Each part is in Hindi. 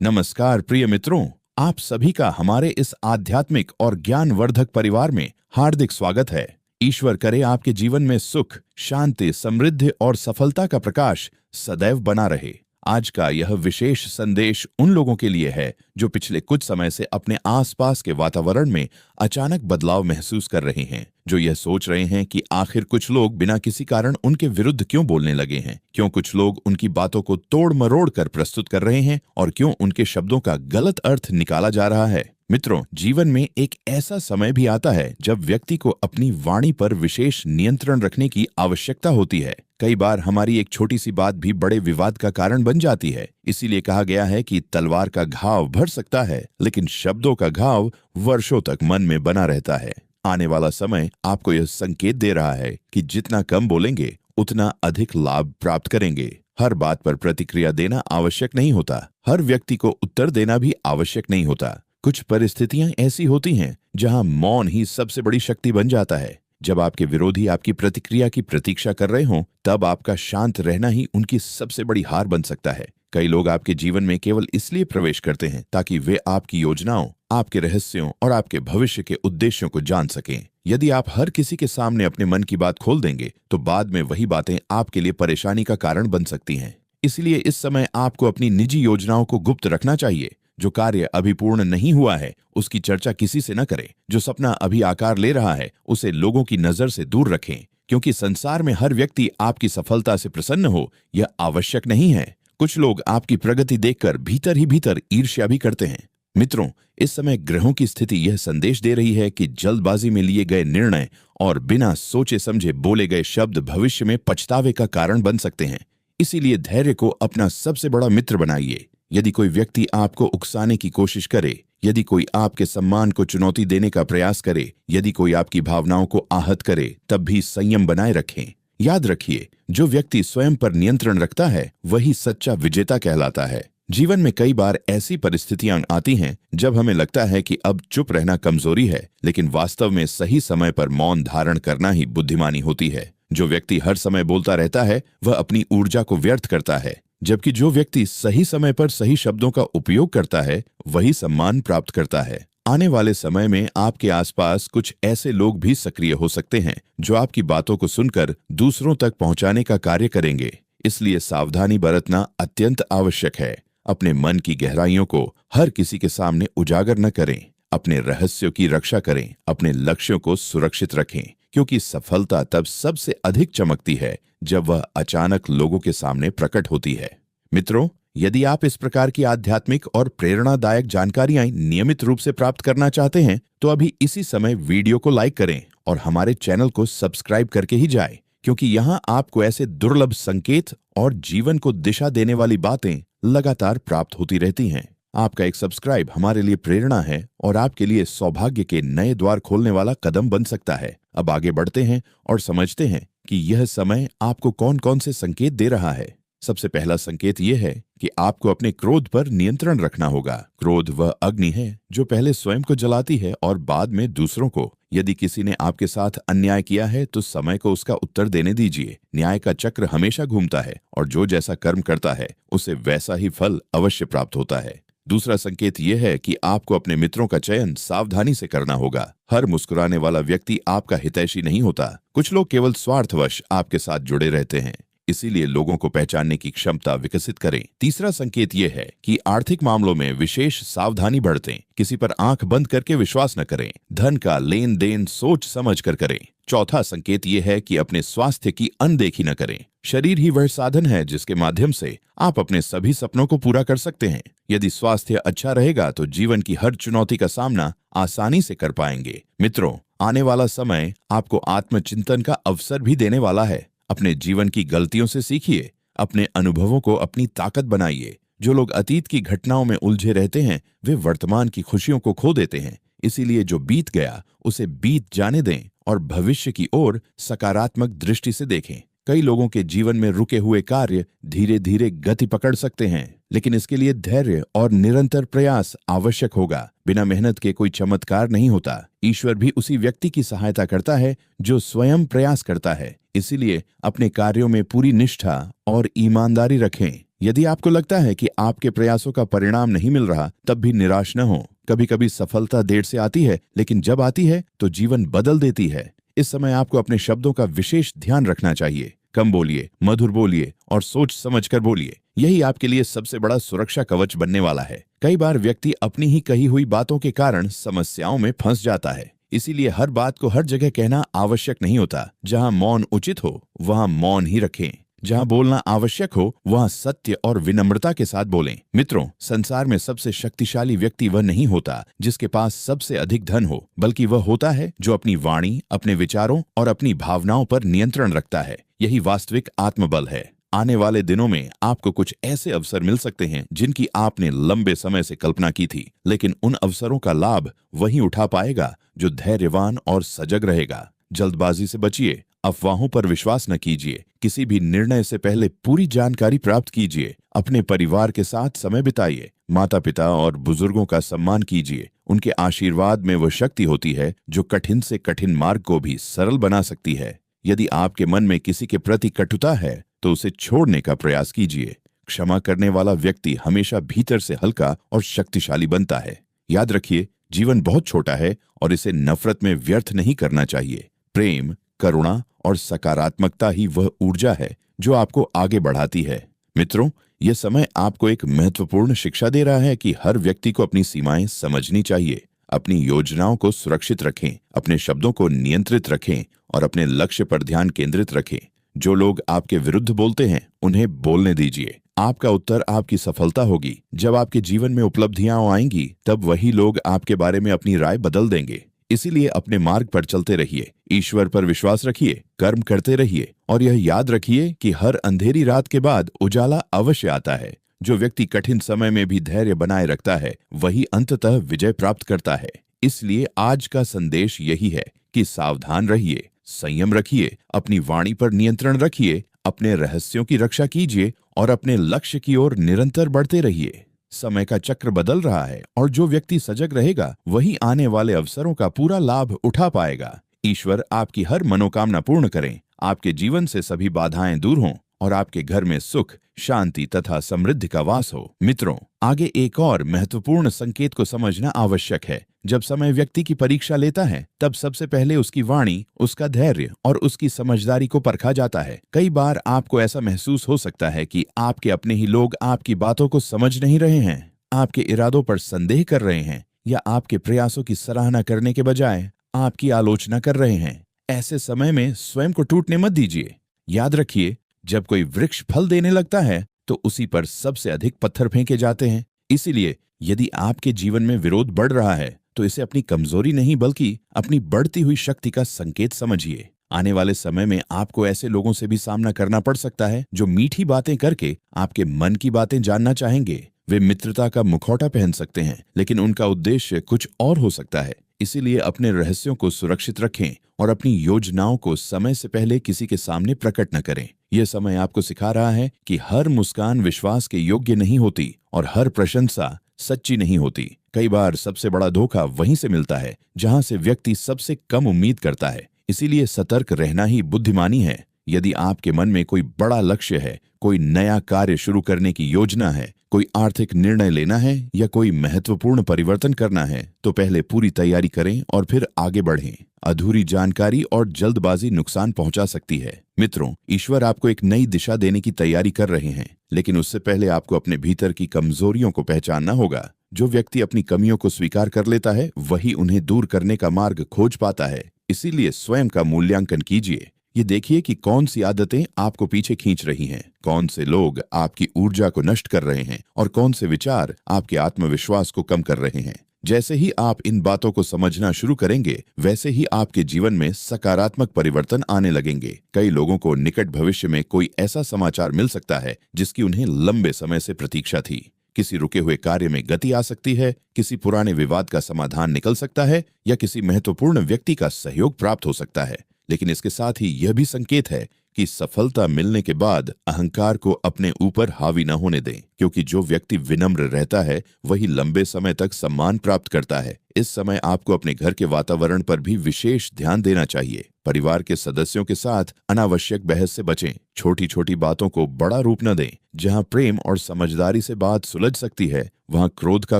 नमस्कार प्रिय मित्रों, आप सभी का हमारे इस आध्यात्मिक और ज्ञानवर्धक परिवार में हार्दिक स्वागत है। ईश्वर करे आपके जीवन में सुख, शांति, समृद्धि और सफलता का प्रकाश सदैव बना रहे। आज का यह विशेष संदेश उन लोगों के लिए है जो पिछले कुछ समय से अपने आसपास के वातावरण में अचानक बदलाव महसूस कर रहे हैं, जो यह सोच रहे हैं कि आखिर कुछ लोग बिना किसी कारण उनके विरुद्ध क्यों बोलने लगे हैं, क्यों कुछ लोग उनकी बातों को तोड़ मरोड़ कर प्रस्तुत कर रहे हैं और क्यों उनके शब्दों का गलत अर्थ निकाला जा रहा है। मित्रों, जीवन में एक ऐसा समय भी आता है जब व्यक्ति को अपनी वाणी पर विशेष नियंत्रण रखने की आवश्यकता होती है। कई बार हमारी एक छोटी सी बात भी बड़े विवाद का कारण बन जाती है। इसीलिए कहा गया है कि तलवार का घाव भर सकता है, लेकिन शब्दों का घाव वर्षों तक मन में बना रहता है। आने वाला समय आपको यह संकेत दे रहा है कि जितना कम बोलेंगे उतना अधिक लाभ प्राप्त करेंगे। हर बात पर प्रतिक्रिया देना आवश्यक नहीं होता, हर व्यक्ति को उत्तर देना भी आवश्यक नहीं होता। कुछ परिस्थितियां ऐसी होती हैं जहां मौन ही सबसे बड़ी शक्ति बन जाता है। जब आपके विरोधी आपकी प्रतिक्रिया की प्रतीक्षा कर रहे हों, तब आपका शांत रहना ही उनकी सबसे बड़ी हार बन सकता है। कई लोग आपके जीवन में केवल इसलिए प्रवेश करते हैं ताकि वे आपकी योजनाओं, आपके रहस्यों और आपके भविष्य के उद्देश्यों को जान सकें। यदि आप हर किसी के सामने अपने मन की बात खोल देंगे तो बाद में वही बातें आपके लिए परेशानी का कारण बन सकती हैं। इसलिए इस समय आपको अपनी निजी योजनाओं को गुप्त रखना चाहिए। जो कार्य अभी पूर्ण नहीं हुआ है उसकी चर्चा किसी से न करें। जो सपना अभी आकार ले रहा है उसे लोगों की नजर से दूर रखें, क्योंकि संसार में हर व्यक्ति आपकी सफलता से प्रसन्न हो यह आवश्यक नहीं है। कुछ लोग आपकी प्रगति देखकर भीतर ही भीतर ईर्ष्या भी करते हैं। मित्रों, इस समय ग्रहों की स्थिति यह संदेश दे रही है कि जल्दबाजी में लिए गए निर्णय और बिना सोचे समझे बोले गए शब्द भविष्य में पछतावे का कारण बन सकते हैं। इसीलिए धैर्य को अपना सबसे बड़ा मित्र बनाइए। यदि कोई व्यक्ति आपको उकसाने की कोशिश करे, यदि कोई आपके सम्मान को चुनौती देने का प्रयास करे, यदि कोई आपकी भावनाओं को आहत करे, तब भी संयम बनाए रखें। याद रखिए, जो व्यक्ति स्वयं पर नियंत्रण रखता है वही सच्चा विजेता कहलाता है। जीवन में कई बार ऐसी परिस्थितियां आती हैं जब हमें लगता है कि अब चुप रहना कमजोरी है, लेकिन वास्तव में सही समय पर मौन धारण करना ही बुद्धिमानी होती है। जो व्यक्ति हर समय बोलता रहता है वह अपनी ऊर्जा को व्यर्थ करता है, जबकि जो व्यक्ति सही समय पर सही शब्दों का उपयोग करता है वही सम्मान प्राप्त करता है। आने वाले समय में आपके आसपास कुछ ऐसे लोग भी सक्रिय हो सकते हैं जो आपकी बातों को सुनकर दूसरों तक पहुंचाने का कार्य करेंगे। इसलिए सावधानी बरतना अत्यंत आवश्यक है। अपने मन की गहराइयों को हर किसी के सामने उजागर न करें। अपने रहस्यों की रक्षा करें, अपने लक्ष्यों को सुरक्षित रखें, क्योंकि सफलता तब सबसे अधिक चमकती है जब वह अचानक लोगों के सामने प्रकट होती है। मित्रों, यदि आप इस प्रकार की आध्यात्मिक और प्रेरणादायक जानकारियां नियमित रूप से प्राप्त करना चाहते हैं तो अभी इसी समय वीडियो को लाइक करें और हमारे चैनल को सब्सक्राइब करके ही जाएं, क्योंकि यहाँ आपको ऐसे दुर्लभ संकेत और जीवन को दिशा देने वाली बातें लगातार प्राप्त होती रहती हैं। आपका एक सब्सक्राइब हमारे लिए प्रेरणा है और आपके लिए सौभाग्य के नए द्वार खोलने वाला कदम बन सकता है। अब आगे बढ़ते हैं और समझते हैं कि यह समय आपको कौन कौन से संकेत दे रहा है। सबसे पहला संकेत यह है कि आपको अपने क्रोध पर नियंत्रण रखना होगा। क्रोध वह अग्नि है जो पहले स्वयं को जलाती है और बाद में दूसरों को। यदि किसी ने आपके साथ अन्याय किया है तो समय को उसका उत्तर देने दीजिए। न्याय का चक्र हमेशा घूमता है और जो जैसा कर्म करता है उसे वैसा ही फल अवश्य प्राप्त होता है। दूसरा संकेत यह है कि आपको अपने मित्रों का चयन सावधानी से करना होगा। हर मुस्कुराने वाला व्यक्ति आपका हितैषी नहीं होता। कुछ लोग केवल स्वार्थवश आपके साथ जुड़े रहते हैं, इसीलिए लोगों को पहचानने की क्षमता विकसित करें। तीसरा संकेत यह है कि आर्थिक मामलों में विशेष सावधानी बरतें। किसी पर आंख बंद करके विश्वास न करें। धन का लेन देन सोच समझ कर करें। चौथा संकेत यह है कि अपने स्वास्थ्य की अनदेखी न करें। शरीर ही वह साधन है जिसके माध्यम से आप अपने सभी सपनों को पूरा कर सकते हैं। यदि स्वास्थ्य अच्छा रहेगा तो जीवन की हर चुनौती का सामना आसानी से कर पाएंगे। मित्रों, आने वाला समय आपको आत्मचिंतन का अवसर भी देने वाला है। अपने जीवन की गलतियों से सीखिए, अपने अनुभवों को अपनी ताकत बनाइए। जो लोग अतीत की घटनाओं में उलझे रहते हैं वे वर्तमान की खुशियों को खो देते हैं। इसीलिए जो बीत गया उसे बीत जाने दें और भविष्य की ओर सकारात्मक दृष्टि से देखें। कई लोगों के जीवन में रुके हुए कार्य धीरे धीरे गति पकड़ सकते हैं, लेकिन इसके लिए धैर्य और निरंतर प्रयास आवश्यक होगा। बिना मेहनत के कोई चमत्कार नहीं होता। ईश्वर भी उसी व्यक्ति की सहायता करता है जो स्वयं प्रयास करता है। इसीलिए अपने कार्यों में पूरी निष्ठा और ईमानदारी रखें। यदि आपको लगता है कि आपके प्रयासों का परिणाम नहीं मिल रहा, तब भी निराश न हो। कभी कभी सफलता देर से आती है, लेकिन जब आती है तो जीवन बदल देती है। इस समय आपको अपने शब्दों का विशेष ध्यान रखना चाहिए। कम बोलिए, मधुर बोलिए और सोच समझकर बोलिए। यही आपके लिए सबसे बड़ा सुरक्षा कवच बनने वाला है। कई बार व्यक्ति अपनी ही कही हुई बातों के कारण समस्याओं में फंस जाता है। इसीलिए हर बात को हर जगह कहना आवश्यक नहीं होता। जहां मौन उचित हो, वहां मौन ही रखें। जहां बोलना आवश्यक हो, वहां सत्य और विनम्रता के साथ बोलें। मित्रों, संसार में सबसे शक्तिशाली व्यक्ति वह नहीं होता जिसके पास सबसे अधिक धन हो, बल्कि वह होता है जो अपनी वाणी, अपने विचारों और अपनी भावनाओं पर नियंत्रण रखता है। यही वास्तविक आत्मबल है। आने वाले दिनों में आपको कुछ ऐसे अवसर मिल सकते हैं जिनकी आपने लंबे समय से कल्पना की थी, लेकिन उन अवसरों का लाभ वही उठा पाएगा जो धैर्यवान और सजग रहेगा। जल्दबाजी से बचिए, अफवाहों पर विश्वास न कीजिए। किसी भी निर्णय से पहले पूरी जानकारी प्राप्त कीजिए। अपने परिवार के साथ समय बिताइए। माता पिता और बुजुर्गों का सम्मान कीजिए। उनके आशीर्वाद में वह शक्ति होती है जो कठिन से कठिन मार्ग को भी सरल बना सकती है। यदि आपके मन में किसी के प्रति कटुता है तो उसे छोड़ने का प्रयास कीजिए। क्षमा करने वाला व्यक्ति हमेशा भीतर से हल्का और शक्तिशाली बनता है। याद रखिए, जीवन बहुत छोटा है और इसे नफरत में व्यर्थ नहीं करना चाहिए। प्रेम, करुणा और सकारात्मकता ही वह ऊर्जा है जो आपको आगे बढ़ाती है। मित्रों, यह समय आपको एक महत्वपूर्ण शिक्षा दे रहा है कि हर व्यक्ति को अपनी सीमाएं समझनी चाहिए। अपनी योजनाओं को सुरक्षित रखें, अपने शब्दों को नियंत्रित रखें और अपने लक्ष्य पर ध्यान केंद्रित रखें। जो लोग आपके विरुद्ध बोलते हैं, उन्हें बोलने दीजिए। आपका उत्तर आपकी सफलता होगी। जब आपके जीवन में उपलब्धियां आएंगी, तब वही लोग आपके बारे में अपनी राय बदल देंगे। इसीलिए अपने मार्ग पर चलते रहिए, ईश्वर पर विश्वास रखिए, कर्म करते रहिए और यह याद रखिए कि हर अंधेरी रात के बाद उजाला अवश्य आता है। जो व्यक्ति कठिन समय में भी धैर्य बनाए रखता है, वही अंततः विजय प्राप्त करता है। इसलिए आज का संदेश यही है कि सावधान रहिए, संयम रखिए, अपनी वाणी पर नियंत्रण रखिए, अपने रहस्यों की रक्षा कीजिए और अपने लक्ष्य की ओर निरंतर बढ़ते रहिए। समय का चक्र बदल रहा है और जो व्यक्ति सजग रहेगा वही आने वाले अवसरों का पूरा लाभ उठा पाएगा। ईश्वर आपकी हर मनोकामना पूर्ण करें, आपके जीवन से सभी बाधाएं दूर हों और आपके घर में सुख, शांति तथा समृद्धि का वास हो। मित्रों, आगे एक और महत्वपूर्ण संकेत को समझना आवश्यक है। जब समय व्यक्ति की परीक्षा लेता है, तब सबसे पहले उसकी वाणी, उसका धैर्य और उसकी समझदारी को परखा जाता है। कई बार आपको ऐसा महसूस हो सकता है कि आपके अपने ही लोग आपकी बातों को समझ नहीं रहे हैं, आपके इरादों पर संदेह कर रहे हैं या आपके प्रयासों की सराहना करने के बजाय आपकी आलोचना कर रहे हैं। ऐसे समय में स्वयं को टूटने मत दीजिए। याद रखिए, जब कोई वृक्ष फल देने लगता है तो उसी पर सबसे अधिक पत्थर फेंके जाते हैं। इसीलिए यदि आपके जीवन में विरोध बढ़ रहा है तो इसे अपनी कमजोरी नहीं बल्कि अपनी बढ़ती हुई शक्ति का संकेत समझिए। आने वाले समय में आपको ऐसे लोगों से भी सामना करना पड़ सकता है जो मीठी बातें करके आपके मन की बातें जानना चाहेंगे। वे मित्रता का मुखौटा पहन सकते हैं, लेकिन उनका उद्देश्य कुछ और हो सकता है। इसीलिए अपने रहस्यों को सुरक्षित रखें और अपनी योजनाओं को समय से पहले किसी के सामने प्रकट न करें। यह समय आपको सिखा रहा है कि हर मुस्कान विश्वास के योग्य नहीं होती और हर प्रशंसा सच्ची नहीं होती। कई बार सबसे बड़ा धोखा वहीं से मिलता है जहां से व्यक्ति सबसे कम उम्मीद करता है। इसीलिए सतर्क रहना ही बुद्धिमानी है। यदि आपके मन में कोई बड़ा लक्ष्य है, कोई नया कार्य शुरू करने की योजना है, कोई आर्थिक निर्णय लेना है या कोई महत्वपूर्ण परिवर्तन करना है, तो पहले पूरी तैयारी करें और फिर आगे बढ़ें। अधूरी जानकारी और जल्दबाजी नुकसान पहुंचा सकती है। मित्रों, ईश्वर आपको एक नई दिशा देने की तैयारी कर रहे हैं, लेकिन उससे पहले आपको अपने भीतर की कमजोरियों को पहचानना होगा। जो व्यक्ति अपनी कमियों को स्वीकार कर लेता है, वही उन्हें दूर करने का मार्ग खोज पाता है। इसीलिए स्वयं का मूल्यांकन कीजिए। ये देखिए कि कौन सी आदतें आपको पीछे खींच रही हैं, कौन से लोग आपकी ऊर्जा को नष्ट कर रहे हैं और कौन से विचार आपके आत्मविश्वास को कम कर रहे हैं। जैसे ही आप इन बातों को समझना शुरू करेंगे, वैसे ही आपके जीवन में सकारात्मक परिवर्तन आने लगेंगे। कई लोगों को निकट भविष्य में कोई ऐसा समाचार मिल सकता है जिसकी उन्हें लंबे समय से प्रतीक्षा थी। किसी रुके हुए कार्य में गति आ सकती है, किसी पुराने विवाद का समाधान निकल सकता है या किसी महत्वपूर्ण व्यक्ति का सहयोग प्राप्त हो सकता है। लेकिन इसके साथ ही यह भी संकेत है कि सफलता मिलने के बाद अहंकार को अपने ऊपर हावी न होने दें, क्योंकि जो व्यक्ति विनम्र रहता है वही लंबे समय तक सम्मान प्राप्त करता है। इस समय आपको अपने घर के वातावरण पर भी विशेष ध्यान देना चाहिए। परिवार के सदस्यों के साथ अनावश्यक बहस से बचें। छोटी छोटी बातों को बड़ा रूप न दें। जहां प्रेम और समझदारी से बात सुलझ सकती है, वहां क्रोध का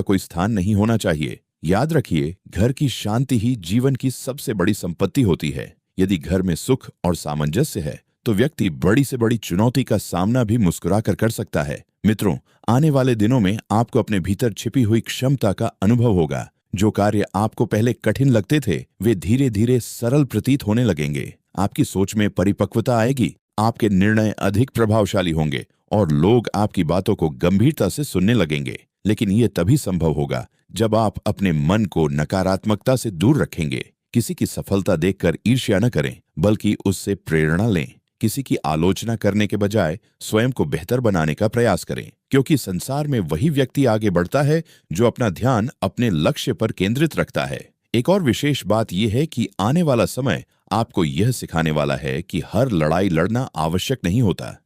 कोई स्थान नहीं होना चाहिए। याद रखिए, घर की शांति ही जीवन की सबसे बड़ी संपत्ति होती है। यदि घर में सुख और सामंजस्य है तो व्यक्ति बड़ी से बड़ी चुनौती का सामना भी मुस्कुरा कर सकता है। मित्रों, आने वाले दिनों में आपको अपने भीतर छिपी हुई क्षमता का अनुभव होगा। जो कार्य आपको पहले कठिन लगते थे, वे धीरे धीरे सरल प्रतीत होने लगेंगे। आपकी सोच में परिपक्वता आएगी, आपके निर्णय अधिक प्रभावशाली होंगे और लोग आपकी बातों को गंभीरता से सुनने लगेंगे। लेकिन ये तभी संभव होगा जब आप अपने मन को नकारात्मकता से दूर रखेंगे। किसी की सफलता देखकर ईर्ष्या न करें, बल्कि उससे प्रेरणा लें। किसी की आलोचना करने के बजाय स्वयं को बेहतर बनाने का प्रयास करें, क्योंकि संसार में वही व्यक्ति आगे बढ़ता है जो अपना ध्यान अपने लक्ष्य पर केंद्रित रखता है। एक और विशेष बात यह है कि आने वाला समय आपको यह सिखाने वाला है कि हर लड़ाई लड़ना आवश्यक नहीं होता।